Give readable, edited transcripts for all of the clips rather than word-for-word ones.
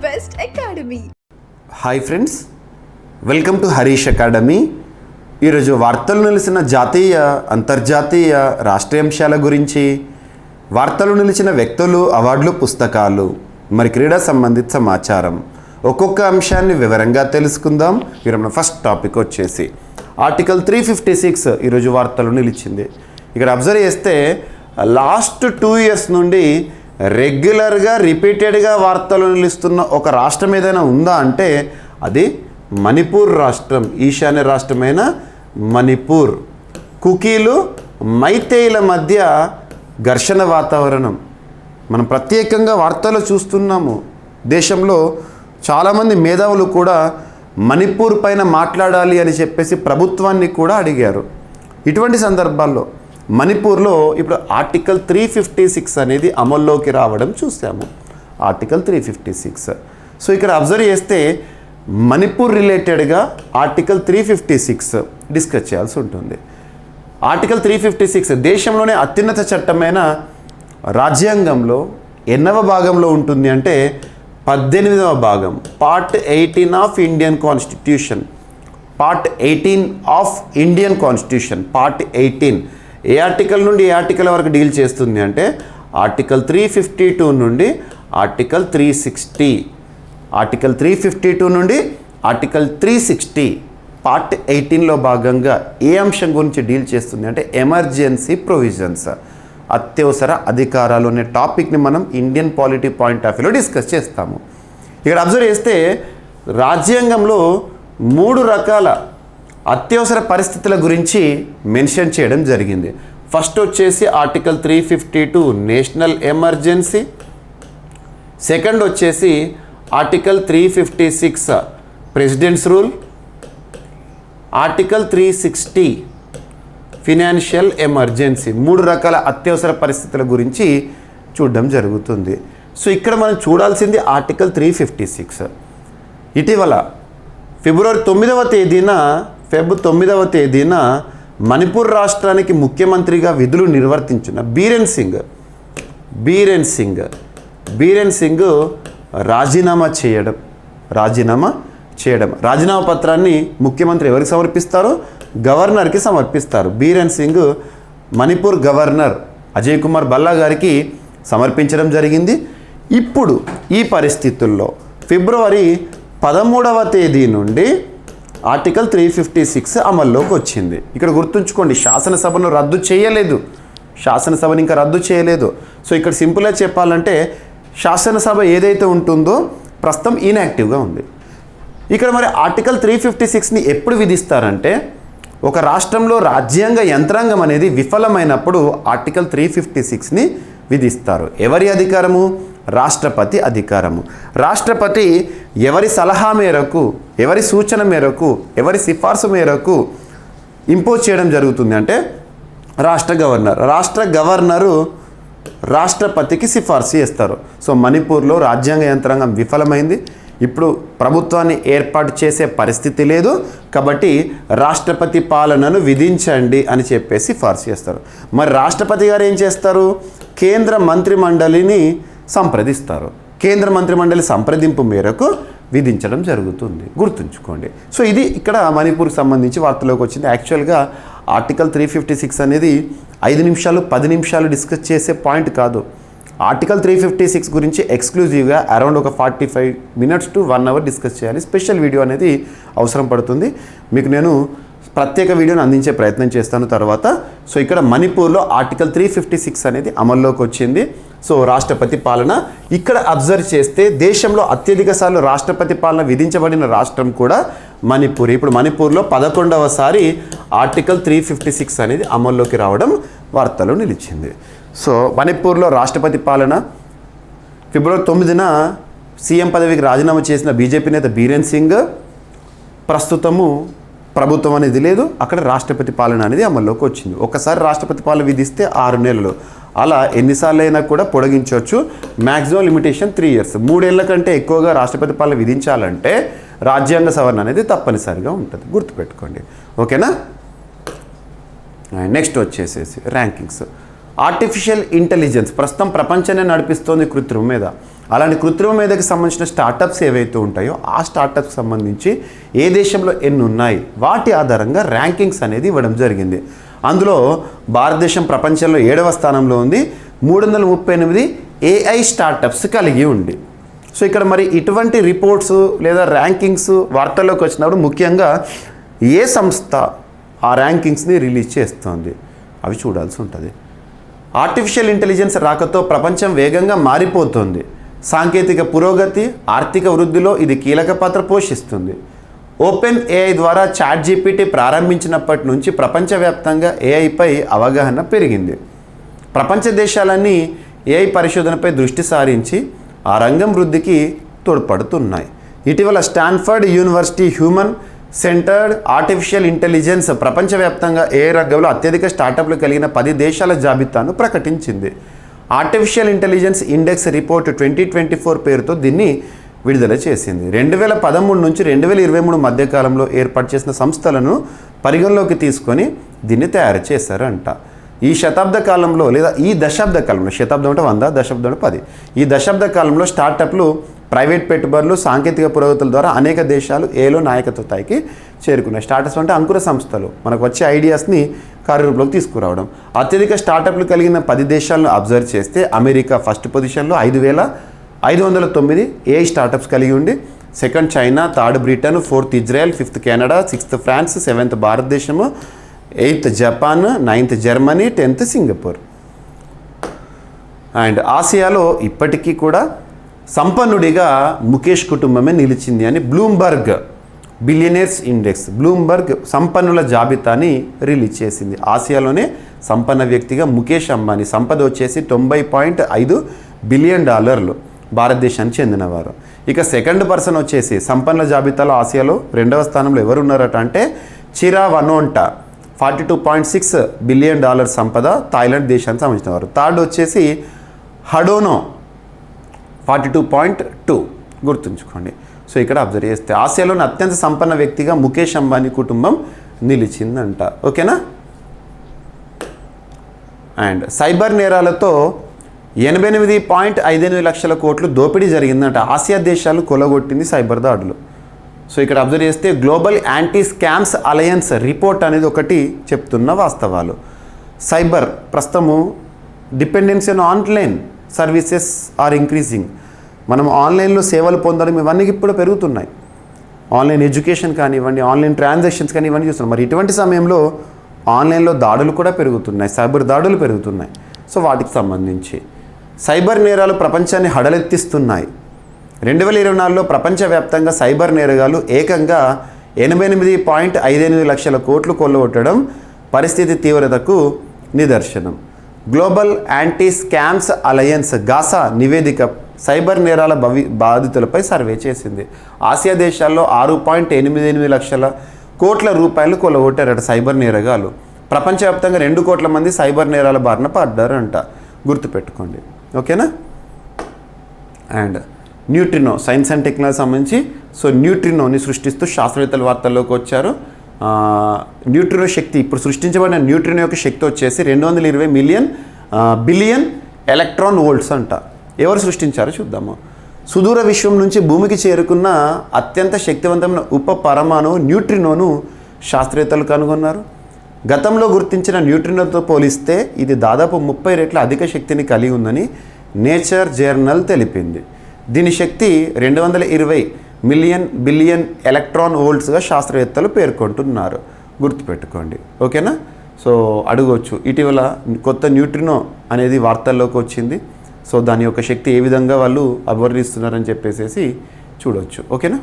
best academy. Hi friends, welcome to Harish academy. ఈరోజు వార్తలు నిలిచిన జాతీయ అంతర్జాతీయ రాష్ట్రీయ అంశాల గురించి, వార్తలు నిలిచిన వ్యక్తులు, అవార్డులు, పుస్తకాలు, మరి క్రీడా సంబంధిత సమాచారం, ఒక్కొక్క అంశాన్ని వివరంగా తెలుసుకుందాం. ఈరోజు మన ఫస్ట్ టాపిక్ వచ్చేసి ఆర్టికల్ 356 ఈరోజు వార్తలు నిలిచింది. ఇక్కడ అబ్జర్వ్ చేస్తే లాస్ట్ 2 years నుండి రెగ్యులర్గా రిపీటెడ్గా వార్తలు నిలుస్తున్న ఒక రాష్ట్రం ఏదైనా ఉందా అంటే అది మణిపూర్ రాష్ట్రం. ఈశాన్య రాష్ట్రమైన మణిపూర్. కుకీలు, మైతేయిల మధ్య ఘర్షణ వాతావరణం మనం ప్రత్యేకంగా వార్తలు చూస్తున్నాము. దేశంలో చాలామంది మేధావులు కూడా మణిపూర్ పైన మాట్లాడాలి అని చెప్పేసి ప్రభుత్వాన్ని కూడా అడిగారు. ఇటువంటి సందర్భాల్లో మణిపూర్లో ఇప్పుడు ఆర్టికల్ 356 అనేది అమల్లోకి రావడం చూసాము. ఆర్టికల్ 356. సో ఇక్కడ అబ్జర్వ్ చేస్తే మణిపూర్ రిలేటెడ్గా ఆర్టికల్ 356 డిస్కస్ చేయాల్సి ఉంటుంది. ఆర్టికల్ 356 దేశంలోనే అత్యున్నత చట్టమైన రాజ్యాంగంలో ఎన్నవ భాగంలో ఉంటుంది అంటే 18వ భాగం, part 18 of Indian constitution. Part 18 of Indian constitution, part 18 A article నుండి ఏ ఆర్టికల్ వరకు డీల్ చేస్తుంది అంటే ఆర్టికల్ 352 నుండి ఆర్టికల్ 360. ఆర్టికల్ 352 నుండి ఆర్టికల్ 360 పార్ట్ 18లో భాగంగా ఏ అంశం గురించి డీల్ చేస్తుంది అంటే ఎమర్జెన్సీ ప్రొవిజన్స్, అత్యవసర అధికారాలు అనే టాపిక్ని మనం ఇండియన్ పాలిటీ పాయింట్ ఆఫ్ వ్యూలో డిస్కస్ చేస్తాము. ఇక్కడ అబ్జర్వ్ చేస్తే రాజ్యాంగంలో 3 రకాల అత్యవసర పరిస్థితుల గురించి మెన్షన్ చేయడం జరిగింది. ఫస్ట్ వచ్చేసి ఆర్టికల్ 352 నేషనల్ ఎమర్జెన్సీ. సెకండ్ వచ్చేసి article 356 presidents rule. Article 360 financial emergency. 3 రకాల అత్యవసర పరిస్థితుల గురించి చూడడం జరుగుతుంది. సో ఇక్కడ మనం చూడాల్సింది ఆర్టికల్ 356. ఇటీవల ఫిబ్రవరి 9వ తేదీన మణిపూర్ రాష్ట్రానికి ముఖ్యమంత్రిగా విధులు నిర్వర్తించిన బీరెన్ సింగ్ రాజీనామా చేయడం. రాజీనామా పత్రాన్ని ముఖ్యమంత్రి ఎవరికి సమర్పిస్తారో గవర్నర్కి సమర్పిస్తారు. బీరెన్ సింగ్ మణిపూర్ గవర్నర్ అజయ్ కుమార్ భల్లా గారికి సమర్పించడం జరిగింది. ఇప్పుడు ఈ పరిస్థితుల్లో ఫిబ్రవరి 13వ తేదీ నుండి ఆర్టికల్ 356 అమల్లోకి వచ్చింది. ఇక్కడ గుర్తుంచుకోండి, శాసనసభను ఇంకా రద్దు చేయలేదు. సో ఇక్కడ సింపుల్గా చెప్పాలంటే శాసనసభ ఏదైతే ఉంటుందో ప్రస్తుతం ఇన్యాక్టివ్గా ఉంది. ఇక్కడ మరి ఆర్టికల్ 356ని ఎప్పుడు విధిస్తారంటే ఒక రాష్ట్రంలో రాజ్యాంగ యంత్రాంగం అనేది విఫలమైనప్పుడు ఆర్టికల్ 356ని విధిస్తారు. ఎవరి అధికారము? రాష్ట్రపతి అధికారము. రాష్ట్రపతి ఎవరి సలహా మేరకు, ఎవరి సూచన మేరకు, ఎవరి సిఫార్సు మేరకు ఇంపోజ్ చేయడం జరుగుతుంది అంటే రాష్ట్ర గవర్నరు రాష్ట్రపతికి సిఫార్సు చేస్తారు. సో మణిపూర్లో రాజ్యాంగ యంత్రాంగం విఫలమైంది. ఇప్పుడు ప్రభుత్వాన్ని ఏర్పాటు చేసే పరిస్థితి లేదు కాబట్టి రాష్ట్రపతి పాలనను విధించండి అని చెప్పేసి సిఫార్సు చేస్తారు. మరి రాష్ట్రపతి గారు ఏం చేస్తారు? కేంద్ర మంత్రిమండలిని సంప్రదిస్తారు. కేంద్ర మంత్రిమండలి సంప్రదింపు మేరకు విధించడం జరుగుతుంది. గుర్తుంచుకోండి. సో ఇది ఇక్కడ మణిపూర్కి సంబంధించి వార్తలోకి వచ్చింది. యాక్చువల్గా ఆర్టికల్ 356 అనేది 5 నిమిషాలు 10 నిమిషాలు డిస్కస్ చేసే పాయింట్ కాదు. ఆర్టికల్ 356 గురించి ఎక్స్క్లూజివ్గా అరౌండ్ ఒక 45 minutes to 1 hour డిస్కస్ చేయాలి. స్పెషల్ వీడియో అనేది అవసరం పడుతుంది. మీకు నేను ప్రత్యేక వీడియోని అందించే ప్రయత్నం చేస్తాను తర్వాత. సో ఇక్కడ మణిపూర్లో ఆర్టికల్ 356 అనేది అమల్లోకి వచ్చింది. సో రాష్ట్రపతి పాలన ఇక్కడ అబ్జర్వ్ చేస్తే దేశంలో అత్యధిక సార్లు రాష్ట్రపతి పాలన విధించబడిన రాష్ట్రం కూడా మణిపూర్. ఇప్పుడు మణిపూర్లో 11వసారి ఆర్టికల్ 356 అనేది అమల్లోకి రావడం వార్తలో నిలిచింది. సో మణిపూర్లో రాష్ట్రపతి పాలన ఫిబ్రవరి 9న సీఎం పదవికి రాజీనామా చేసిన బీజేపీ నేత బీరెన్ సింగ్ ప్రస్తుతము ప్రభుత్వం అనేది లేదు, అక్కడ రాష్ట్రపతి పాలన అనేది అమల్లోకి వచ్చింది. ఒకసారి రాష్ట్రపతి పాలన విధిస్తే 6 నెలలు, అలా ఎన్నిసార్లు అయినా కూడా పొడిగించవచ్చు. Maximum limitation 3 years. 3 ఏళ్ల కంటే ఎక్కువగా రాష్ట్రపతి పాలన విధించాలంటే రాజ్యాంగ సవరణ అనేది తప్పనిసరిగా ఉంటుంది. గుర్తుపెట్టుకోండి, ఓకేనా. నెక్స్ట్ వచ్చేసేసి ర్యాంకింగ్స్. ఆర్టిఫిషియల్ ఇంటెలిజెన్స్ ప్రస్తుతం ప్రపంచాన్ని నడిపిస్తోంది కృత్రిమ మీద. అలాంటి కృత్రిమ మీదకి సంబంధించిన స్టార్టప్స్ ఏవైతే ఉంటాయో ఆ స్టార్టప్కి సంబంధించి ఏ దేశంలో ఎన్ని ఉన్నాయి వాటి ఆధారంగా ర్యాంకింగ్స్ అనేది ఇవ్వడం జరిగింది. అందులో భారతదేశం ప్రపంచంలో 7వ స్థానంలో ఉంది. 338 AI స్టార్టప్స్ కలిగి ఉంది. సో ఇక్కడ మరి ఇటువంటి రిపోర్ట్స్ లేదా ర్యాంకింగ్స్ వార్తల్లోకి వచ్చినప్పుడు ముఖ్యంగా ఏ సంస్థ ఆ ర్యాంకింగ్స్ని రిలీజ్ చేస్తుంది అవి చూడాల్సి ఉంటుంది. ఆర్టిఫిషియల్ ఇంటెలిజెన్స్ రాకతో ప్రపంచం వేగంగా మారిపోతుంది. సాంకేతిక పురోగతి, ఆర్థిక వృద్ధిలో ఇది కీలక పాత్ర పోషిస్తుంది. ఓపెన్ AI ద్వారా ChatGPT ప్రారంభించినప్పటి నుంచి ప్రపంచవ్యాప్తంగా AIపై అవగాహన పెరిగింది. ప్రపంచ దేశాలన్నీ AI పరిశోధనపై దృష్టి సారించి ఆ రంగం వృద్ధికి తోడ్పడుతున్నాయి. ఇటీవల Stanford university human centred artificial intelligence ప్రపంచవ్యాప్తంగా AI రంగంలో అత్యధిక స్టార్టప్లు కలిగిన 10 దేశాల జాబితాను ప్రకటించింది. ఆర్టిఫిషియల్ ఇంటెలిజెన్స్ ఇండెక్స్ రిపోర్ట్ 2024 పేరుతో దీన్ని విడుదల చేసింది. 2013 నుంచి 2023 మధ్యకాలంలో ఏర్పాటు చేసిన సంస్థలను పరిగణలోకి తీసుకొని దీన్ని తయారు చేశారంట. ఈ శతాబ్ద కాలంలో లేదా ఈ దశాబ్ద కాలంలో, శతాబ్దం అంటే 100, దశాబ్దం అంటే 10, ఈ దశాబ్ద కాలంలో స్టార్టప్లు, ప్రైవేట్ పెట్టుబడులు, సాంకేతిక పురోగతుల ద్వారా అనేక దేశాలు ఏలో నాయకత్వ స్థాయికి చేరుకున్నాయి. స్టార్టప్స్ అంటే అంకుర సంస్థలు, మనకు వచ్చే ఐడియాస్ని కార్యరూపంలోకి తీసుకురావడం. అత్యధిక స్టార్టప్లు కలిగిన 10 దేశాలను అబ్జర్వ్ చేస్తే అమెరికా ఫస్ట్ పొజిషన్లో 5,509 AI స్టార్టప్స్ కలిగి ఉండి, second China, third Britain, fourth Israel, fifth Canada, sixth France, seventh భారతదేశము, 8th Japan, 9th Germany, 10th Singapore. And ఆసియాలో ఇప్పటికీ కూడా సంపన్నుడిగా ముఖేష్ కుటుంబమే నిలిచింది అని బ్లూంబర్గ్ బిలియనీర్స్ ఇండెక్స్, బ్లూంబర్గ్ సంపన్నుల జాబితాని రిలీజ్ చేసింది. ఆసియాలోనే సంపన్న వ్యక్తిగా ముఖేష్ అంబానీ, సంపద వచ్చేసి $90.5 బిలియన్, భారతదేశానికి చెందినవారు. ఇక సెకండ్ పర్సన్ వచ్చేసి సంపన్నుల జాబితాలో ఆసియాలో 2వ స్థానంలో ఎవరున్నారట అంటే చిరా వనోంటా, $42.6 బిలియన్ సంపద, థాయిలాండ్ దేశానికి సంబంధించిన వారు. థర్డ్ వచ్చేసి హడోనో, 42.2, గుర్తుంచుకోండి. సో ఇక్కడ అబ్జర్వ్ చేస్తే ఆసియాలోని అత్యంత సంపన్న వ్యక్తిగా ముఖేష్ అంబానీ కుటుంబం నిలిచిందంట. ఓకేనా. అండ్ సైబర్ నేరాలతో 88.58 లక్షల కోట్లు దోపిడీ జరిగిందంట. ఆసియా దేశాలు కొలగొట్టింది సైబర్ దాడులు. సో ఇక్కడ అబ్జర్వ్ చేస్తే global anti scams alliance report అనేది ఒకటి చెప్తున్న వాస్తవాలు. సైబర్ ప్రస్తుతము dependency on online services are increasing. మనం ఆన్లైన్లో సేవలు పొందడం ఇవన్నీ ఇప్పుడు పెరుగుతున్నాయి. ఆన్లైన్ ఎడ్యుకేషన్ కానివ్వండి, ఆన్లైన్ ట్రాన్సాక్షన్స్ కానీ ఇవన్నీ చూస్తున్నాం. మరి ఇటువంటి సమయంలో ఆన్లైన్లో దాడులు కూడా పెరుగుతున్నాయి, సైబర్ దాడులు పెరుగుతున్నాయి. సో వాటికి సంబంధించి సైబర్ నేరాలు ప్రపంచాన్ని హడలెత్తిస్తున్నాయి. 2024లో ప్రపంచవ్యాప్తంగా సైబర్ నేరగాలు ఏకంగా 88.58 లక్షల కోట్లు కొల్లగొట్టడం పరిస్థితి తీవ్రతకు నిదర్శనం. గ్లోబల్ యాంటీ స్కామ్స్ అలయన్స్ గాసా నివేదిక సైబర్ నేరాల బాధితులపై సర్వే చేసింది. ఆసియా దేశాల్లో 6.88 లక్షల కోట్ల రూపాయలు కొల్లగొట్టారట సైబర్ నేరగాలు. ప్రపంచవ్యాప్తంగా 2 కోట్ల మంది సైబర్ నేరాల బారిన పడ్డారంట, గుర్తుపెట్టుకోండి. ఓకేనా. And neutrino, science and technology సంబంధించి సో న్యూట్రినోని సృష్టిస్తూ శాస్త్రవేత్తల వార్తల్లోకి వచ్చారు. న్యూట్రినో శక్తి, ఇప్పుడు సృష్టించబడిన న్యూట్రినో యొక్క శక్తి వచ్చేసి 220 బిలియన్ ఎలక్ట్రాన్ వోల్ట్స్ అంట. ఎవరు సృష్టించారో చూద్దాము. సుదూర విశ్వం నుంచి భూమికి చేరుకున్న అత్యంత శక్తివంతమైన ఉప పరమాణువు న్యూట్రినోను శాస్త్రవేత్తలు కనుగొన్నారు. గతంలో గుర్తించిన న్యూట్రినోతో పోలిస్తే ఇది దాదాపు 30 రెట్ల అధిక శక్తిని కలిగి ఉందని నేచర్ జర్నల్ తెలిపింది. దీని శక్తి 220 బిలియన్ ఎలక్ట్రాన్ వోల్ట్స్గా శాస్త్రవేత్తలు పేర్కొంటున్నారు, గుర్తుపెట్టుకోండి. ఓకేనా. సో అడగవచ్చు, ఇటీవల కొత్త న్యూట్రినో అనేది వార్తల్లోకి వచ్చింది. సో దాని యొక్క శక్తి ఏ విధంగా వాళ్ళు అభివర్ణిస్తున్నారని చెప్పేసి చూడవచ్చు. ఓకేనా.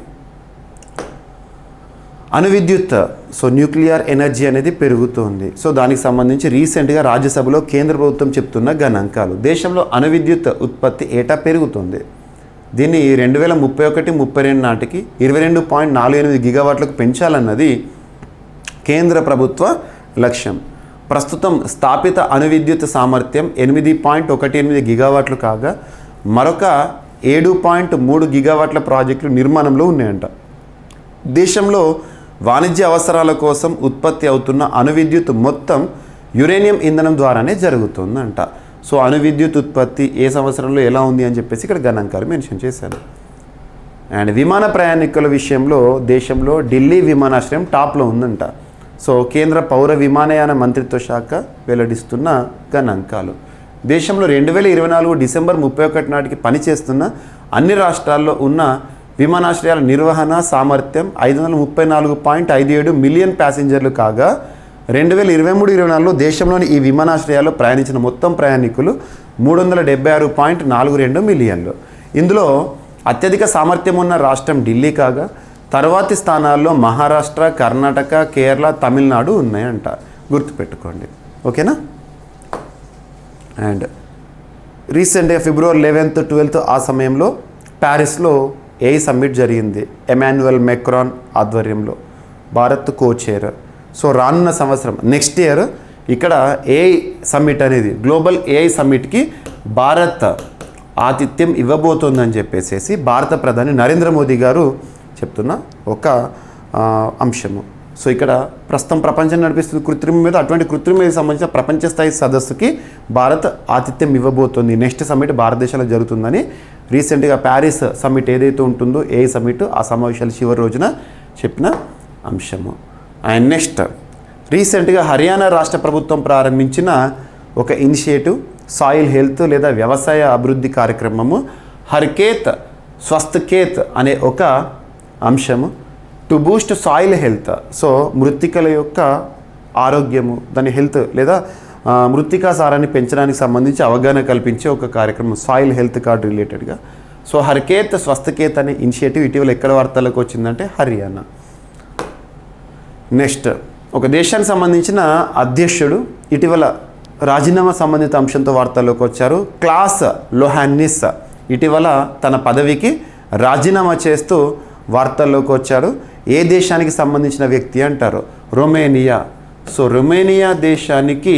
అణువిద్యుత్, సో న్యూక్లియర్ ఎనర్జీ అనేది పెరుగుతుంది. సో దానికి సంబంధించి రీసెంట్గా రాజ్యసభలో కేంద్ర ప్రభుత్వం చెప్తున్న గణాంకాలు. దేశంలో అణువిద్యుత్ ఉత్పత్తి ఏటా పెరుగుతుంది. దీన్ని 2031-32 నాటికి 22.48 గిగావాట్లకు పెంచాలన్నది కేంద్ర ప్రభుత్వ లక్ష్యం. ప్రస్తుతం స్థాపిత అణువిద్యుత్ సామర్థ్యం 8.18 గిగావాట్లు కాగా మరొక 7.3 గిగావాట్ల ప్రాజెక్టులు నిర్మాణంలో ఉన్నాయంట. దేశంలో వాణిజ్య అవసరాల కోసం ఉత్పత్తి అవుతున్న అణువిద్యుత్ మొత్తం యురేనియం ఇంధనం ద్వారానే జరుగుతుందంట. సో అణు విద్యుత్ ఉత్పత్తి ఏ సంవత్సరంలో ఎలా ఉంది అని చెప్పేసి ఇక్కడ గణాంకాలు మెన్షన్ చేశారు. అండ్ విమాన ప్రయాణికుల విషయంలో దేశంలో ఢిల్లీ విమానాశ్రయం టాప్లో ఉందంట. సో కేంద్ర పౌర విమానయాన మంత్రిత్వ శాఖ వెల్లడిస్తున్న గణాంకాలు. దేశంలో 2024 డిసెంబర్ 31 నాటికి పనిచేస్తున్న అన్ని రాష్ట్రాల్లో ఉన్న విమానాశ్రయాల నిర్వహణ సామర్థ్యం 534.57 మిలియన్ ప్యాసింజర్లు కాగా 2023-24లో దేశంలోని ఈ విమానాశ్రయాల్లో ప్రయాణించిన మొత్తం ప్రయాణికులు 376.42 మిలియన్లు. ఇందులో అత్యధిక సామర్థ్యం ఉన్న రాష్ట్రం ఢిల్లీ కాగా తర్వాతి స్థానాల్లో మహారాష్ట్ర, కర్ణాటక, కేరళ, తమిళనాడు ఉన్నాయంట. గుర్తుపెట్టుకోండి, ఓకేనా. అండ్ రీసెంట్గా ఫిబ్రవరి 11th, 12th ఆ సమయంలో ప్యారిస్లో ఏఐ సమ్మిట్ జరిగింది. ఎమాన్యుయల్ మెక్రాన్ ఆధ్వర్యంలో భారత్ కో-చైర్. సో రానున్న సంవత్సరం నెక్స్ట్ ఇయర్ ఇక్కడ ఏఐ సమ్మిట్ అనేది గ్లోబల్ ఏఐ సమ్మిట్కి భారత్ ఆతిథ్యం ఇవ్వబోతోందని చెప్పేసి భారత ప్రధాని నరేంద్ర మోదీ గారు చెప్తున్న ఒక అంశము. సో ఇక్కడ ప్రస్తుతం ప్రపంచం నడిపిస్తున్న కృత్రిమ మీద, అటువంటి కృత్రిమ మీద సంబంధించిన ప్రపంచ స్థాయి సదస్సుకి భారత్ ఆతిథ్యం ఇవ్వబోతోంది. నెక్స్ట్ సమ్మిట్ భారతదేశంలో జరుగుతుందని రీసెంట్గా ప్యారిస్ సమ్మిట్ ఏదైతే ఉంటుందో ఏఐ సమ్మిట్, ఆ సమావేశాలు చివరి రోజున చెప్పిన అంశము. అండ్ నెక్స్ట్ రీసెంట్గా హర్యానా రాష్ట్ర ప్రభుత్వం ప్రారంభించిన ఒక ఇనిషియేటివ్ సాయిల్ హెల్త్ లేదా వ్యవసాయ అభివృద్ధి కార్యక్రమము హర్కేత్ స్వస్థకేత్ అనే ఒక అంశము. To boost soil health. So మృత్తికల యొక్క ఆరోగ్యము, దాని హెల్త్ లేదా మృత్తికా సారాన్ని పెంచడానికి సంబంధించి అవగాహన కల్పించే ఒక కార్యక్రమం సాయిల్ హెల్త్ కార్డ్ రిలేటెడ్గా. సో హర్కేత్ స్వస్థకేత్ అనే ఇనిషియేటివ్ ఇటీవల ఎక్కడ వార్తలకు వచ్చిందంటే హర్యానా. నెక్స్ట్ ఒక దేశానికి సంబంధించిన అధ్యక్షుడు ఇటీవల రాజీనామా సంబంధిత అంశంతో వార్తల్లోకి వచ్చారు. క్లాస్ లోహాన్నిస్ ఇటీవల తన పదవికి రాజీనామా చేస్తూ వార్తల్లోకి వచ్చాడు. ఏ దేశానికి సంబంధించిన వ్యక్తి అంటారు? రొమేనియా. సో రొమేనియా దేశానికి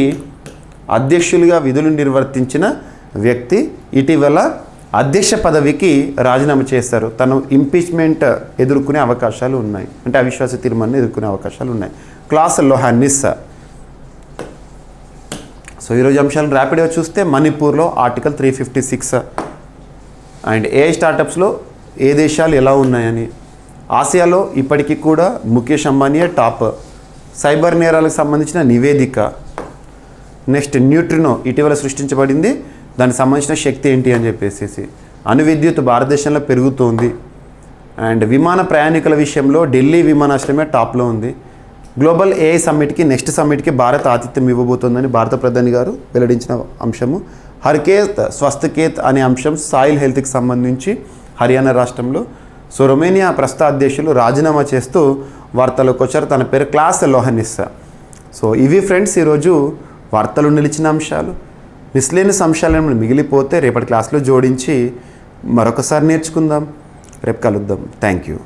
అధ్యక్షులుగా విధులు నిర్వర్తించిన వ్యక్తి ఇటీవల అధ్యక్ష పదవికి రాజీనామా చేస్తారు. తను ఇంపీచ్మెంట్ ఎదుర్కొనే అవకాశాలు ఉన్నాయి, అంటే అవిశ్వాస తీర్మానాన్ని ఎదుర్కొనే అవకాశాలు ఉన్నాయి. క్లాస్ లోహాన్నిస్. సో ఈరోజు అంశాలను ర్యాపిడ్గా చూస్తే మణిపూర్లో ఆర్టికల్ 356 అండ్ ఏఐ స్టార్టప్స్లో ఏ దేశాలు ఎలా ఉన్నాయని, ఆసియాలో ఇప్పటికీ కూడా ముఖేష్ అంబానీయే టాప్, సైబర్ నేరాలకు సంబంధించిన నివేదిక, నెక్స్ట్ న్యూట్రినో ఇటీవల సృష్టించబడింది, దానికి సంబంధించిన శక్తి ఏంటి అని చెప్పేసి, అణు విద్యుత్ భారతదేశంలో పెరుగుతోంది, అండ్ విమాన ప్రయాణికుల విషయంలో ఢిల్లీ విమానాశ్రయమే టాప్లో ఉంది, గ్లోబల్ ఏఐ సమ్మిట్కి నెక్స్ట్ సమ్మిట్కి భారత్ ఆతిథ్యం ఇవ్వబోతోందని భారత ప్రధాని గారు వెల్లడించిన అంశము, హర్కేత్ స్వస్థకేత్ అనే అంశం సాయిల్ హెల్త్కి సంబంధించి హర్యానా రాష్ట్రంలో. సో రొమేనియా ప్రస్తుత అధ్యక్షులు రాజీనామా చేస్తూ వార్తలకు వచ్చారు. తన పేరు క్లాస్ లోహాన్నిస్. సో ఇవి ఫ్రెండ్స్ ఈరోజు వార్తలు నిలిచిన అంశాలు. మిస్లేనియస్ అంశాలను మిగిలిపోతే రేపటి క్లాస్లో జోడించి మరొకసారి నేర్చుకుందాం. రేపు కలుద్దాం. Thank you.